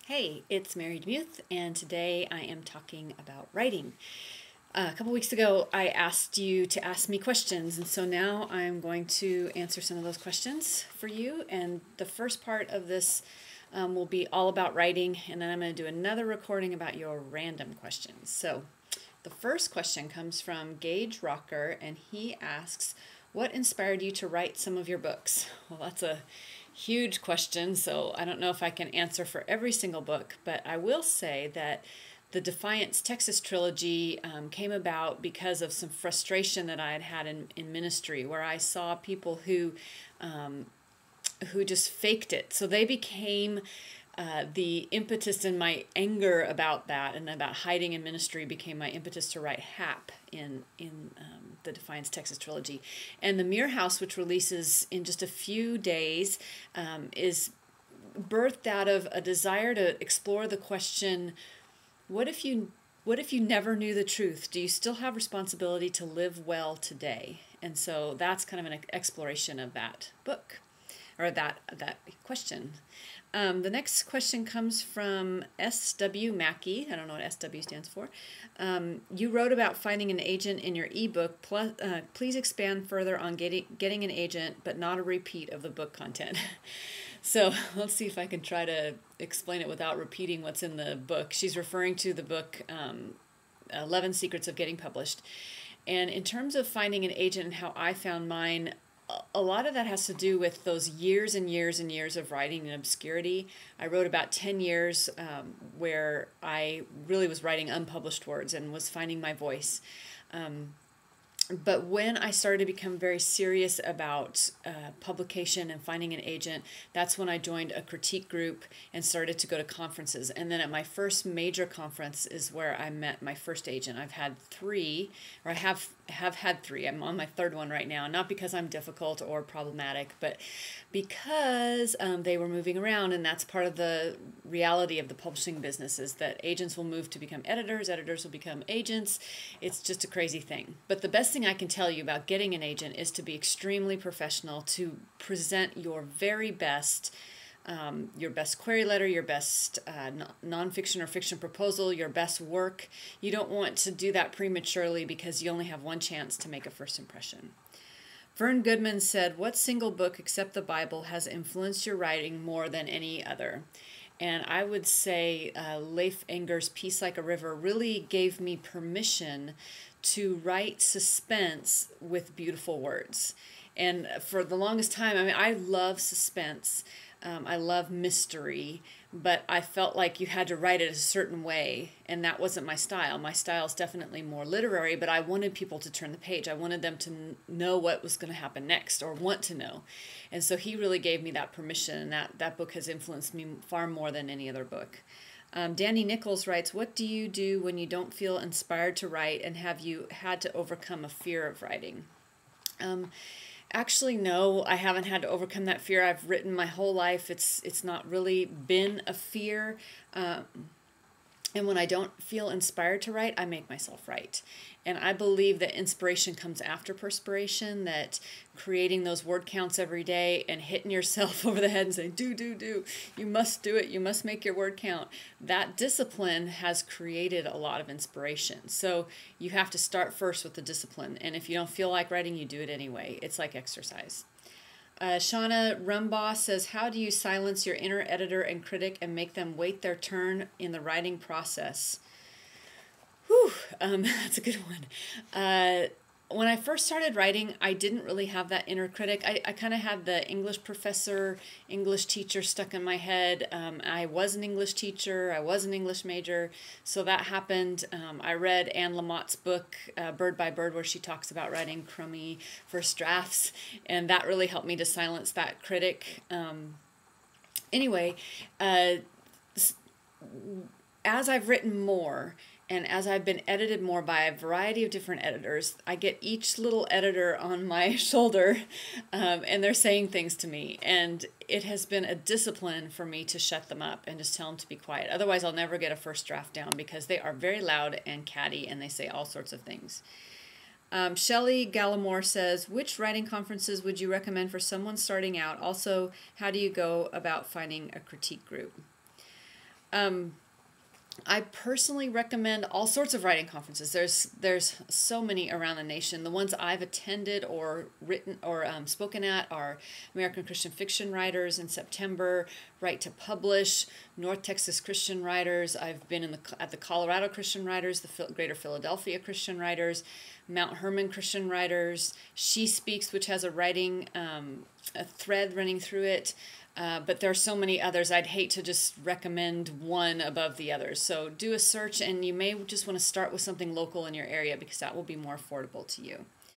Hey, it's Mary DeMuth, and today I am talking about writing. A couple weeks ago, I asked you to ask me questions, and so now I'm going to answer some of those questions for you. And the first part of this will be all about writing, and then I'm going to do another recording about your random questions. So the first question comes from Gage Rocker, and he asks, what inspired you to write some of your books? Well, that's a huge question, so I don't know if I can answer for every single book, but I will say that the Defiance Texas trilogy came about because of some frustration that I had had in ministry, where I saw people who just faked it. So they became the impetus, and my anger about that and about hiding in ministry became my impetus to write Hap in the Defiance Texas trilogy. And The Muir House, which releases in just a few days, is birthed out of a desire to explore the question, what if you never knew the truth? Do you still have responsibility to live well today? And so that's kind of an exploration of that book, or that question. The next question comes from S.W. Mackey. I don't know what S.W. stands for. You wrote about finding an agent in your ebook. Please expand further on getting an agent, but not a repeat of the book content. So let's see if I can try to explain it without repeating what's in the book. She's referring to the book 11 Secrets of Getting Published. And in terms of finding an agent and how I found mine, a lot of that has to do with those years and years and years of writing in obscurity. I wrote about 10 years where I really was writing unpublished words and was finding my voice. But when I started to become very serious about publication and finding an agent, that's when I joined a critique group and started to go to conferences. And then at my first major conference is where I met my first agent. I've had three, or I have had three. I'm on my third one right now, not because I'm difficult or problematic, but because they were moving around, and that's part of the reality of the publishing business, is that agents will move to become editors, editors will become agents. It's just a crazy thing. But the best thing I can tell you about getting an agent is to be extremely professional, to present your very best, your best query letter, your best nonfiction or fiction proposal, your best work. You don't want to do that prematurely because you only have one chance to make a first impression. Vern Goodman said, what single book except the Bible has influenced your writing more than any other? And I would say Leif Enger's Peace Like a River really gave me permission to write suspense with beautiful words. And for the longest time, I mean, I love suspense. I love mystery, but I felt like you had to write it a certain way, and that wasn't my style. My style is definitely more literary, but I wanted people to turn the page. I wanted them to know what was going to happen next, or want to know. And so he really gave me that permission, and that book has influenced me far more than any other book. Danny Nichols writes, what do you do when you don't feel inspired to write, and have you had to overcome a fear of writing? Actually, no, I haven't had to overcome that fear. I've written my whole life. It's not really been a fear. And when I don't feel inspired to write, I make myself write. And I believe that inspiration comes after perspiration, that creating those word counts every day and hitting yourself over the head and saying, do, you must do it, you must make your word count. That discipline has created a lot of inspiration. So you have to start first with the discipline. And if you don't feel like writing, you do it anyway. It's like exercise. Shauna Rumbaugh says, how do you silence your inner editor and critic and make them wait their turn in the writing process? Whew, that's a good one. When I first started writing, I didn't really have that inner critic. I kind of had the English professor, English teacher stuck in my head. I was an English teacher. I was an English major. So that happened. I read Anne Lamott's book, Bird by Bird, where she talks about writing crummy first drafts. And that really helped me to silence that critic. Anyway, as I've written more, and as I've been edited more by a variety of different editors, I get each little editor on my shoulder, and they're saying things to me. And it has been a discipline for me to shut them up and just tell them to be quiet. Otherwise, I'll never get a first draft down because they are very loud and catty, and they say all sorts of things. Shelley Gallimore says, which writing conferences would you recommend for someone starting out? Also, how do you go about finding a critique group? I personally recommend all sorts of writing conferences. There's so many around the nation. The ones I've attended or written or spoken at are American Christian Fiction Writers in September, Write to Publish, North Texas Christian Writers. I've been at the Colorado Christian Writers, the Greater Philadelphia Christian Writers, Mount Hermon Christian Writers, She Speaks, which has a writing a thread running through it. But there are so many others. I'd hate to just recommend one above the others. So do a search, and you may just want to start with something local in your area because that will be more affordable to you.